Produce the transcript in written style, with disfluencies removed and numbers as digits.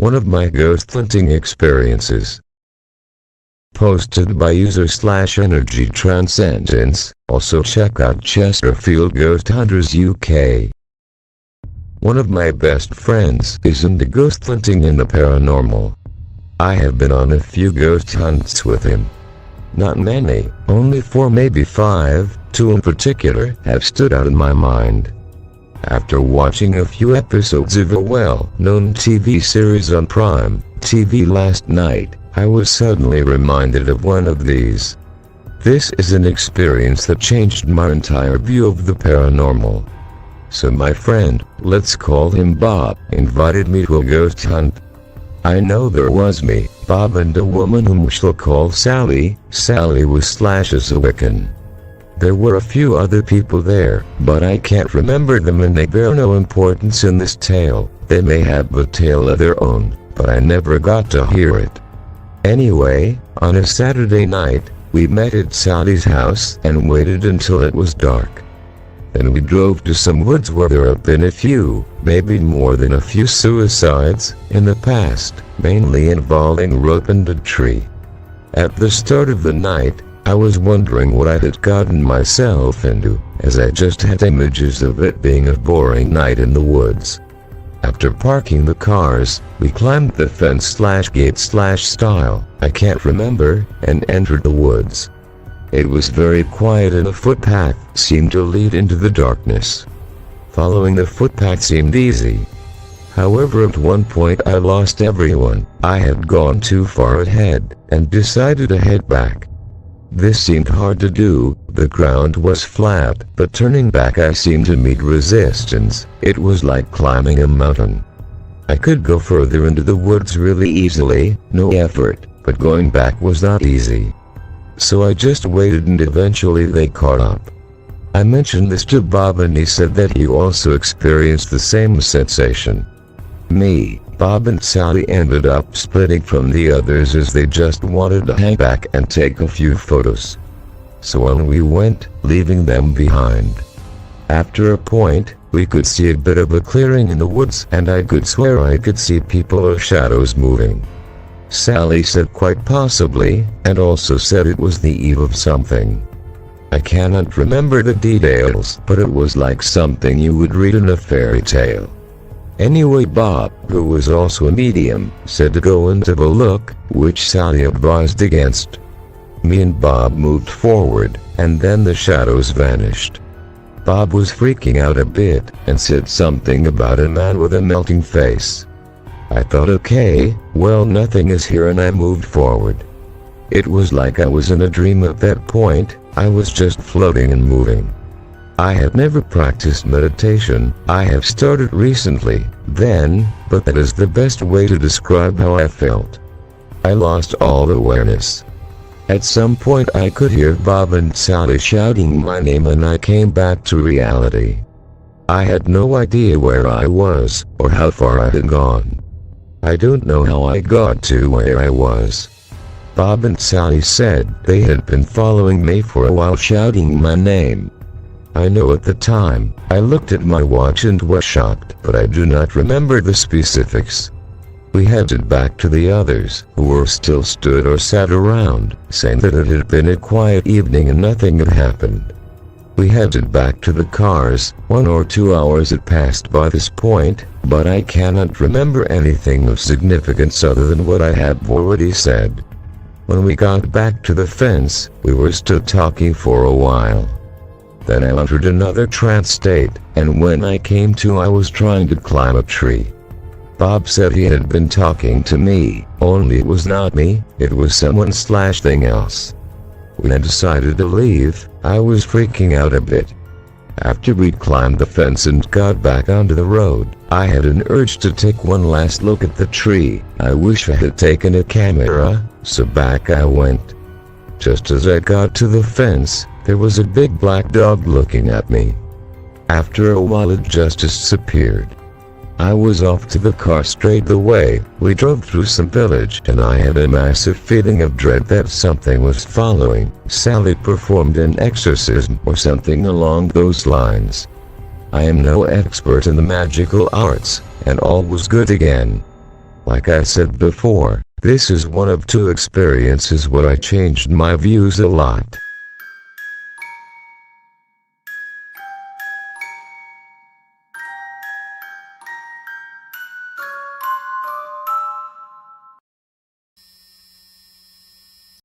one of my ghost hunting experiences. Posted by user/Energy Transcendence. Also check out Chesterfield Ghost Hunters UK. One of my best friends is into ghost hunting and the paranormal. I have been on a few ghost hunts with him. Not many, only 4, maybe 5, 2 in particular have stood out in my mind. After watching a few episodes of a well-known TV series on Prime TV last night, I was suddenly reminded of one of these. This is an experience that changed my entire view of the paranormal. So my friend, let's call him Bob, invited me to a ghost hunt. I know there was me, Bob, and a woman whom we shall call Sally. Sally was / a Wiccan. There were a few other people there, but I can't remember them and they bear no importance in this tale. They may have a tale of their own, but I never got to hear it. Anyway, on a Saturday night, we met at Sally's house and waited until it was dark. Then we drove to some woods where there have been a few, maybe more than a few suicides in the past, mainly involving rope and a tree. At the start of the night, I was wondering what I had gotten myself into, as I just had images of it being a boring night in the woods. After parking the cars, we climbed the fence/gate/stile, I can't remember, and entered the woods. It was very quiet and a footpath seemed to lead into the darkness. Following the footpath seemed easy. However, at one point I lost everyone. I had gone too far ahead, and decided to head back. This seemed hard to do. The ground was flat, but turning back I seemed to meet resistance. It was like climbing a mountain. I could go further into the woods really easily, no effort, but going back was not easy. So I just waited and eventually they caught up. I mentioned this to Bob and he said that he also experienced the same sensation. Me, Bob and Sally ended up splitting from the others as they just wanted to hang back and take a few photos. So on we went, leaving them behind. After a point, we could see a bit of a clearing in the woods and I could swear I could see people or shadows moving. Sally said quite possibly, and also said it was the eve of something. I cannot remember the details, but it was like something you would read in a fairy tale. Anyway, Bob, who was also a medium, said to go and have a look, which Sally advised against. Me and Bob moved forward, and then the shadows vanished. Bob was freaking out a bit, and said something about a man with a melting face. I thought, okay, well, nothing is here, and I moved forward. It was like I was in a dream at that point. I was just floating and moving. I had never practiced meditation. I have started recently, but that is the best way to describe how I felt. I lost all awareness. At some point I could hear Bob and Sally shouting my name and I came back to reality. I had no idea where I was, or how far I had gone. I don't know how I got to where I was. Bob and Sally said they had been following me for a while shouting my name. I know at the time, I looked at my watch and was shocked, but I do not remember the specifics. We headed back to the others, who were still stood or sat around, saying that it had been a quiet evening and nothing had happened. We headed back to the cars. 1 or 2 hours had passed by this point, but I cannot remember anything of significance other than what I have already said. When we got back to the fence, we were still talking for a while. Then I entered another trance state, and when I came to I was trying to climb a tree. Bob said he had been talking to me, only it was not me, it was someone/thing else. We had decided to leave. I was freaking out a bit. After we'd climbed the fence and got back onto the road, I had an urge to take one last look at the tree. I wish I had taken a camera, so back I went. Just as I got to the fence, there was a big black dog looking at me. After a while it just disappeared. I was off to the car straight away. We drove through some village and I had a massive feeling of dread that something was following. Sally performed an exorcism or something along those lines. I am no expert in the magical arts, and all was good again. Like I said before, this is one of two experiences where I changed my views a lot.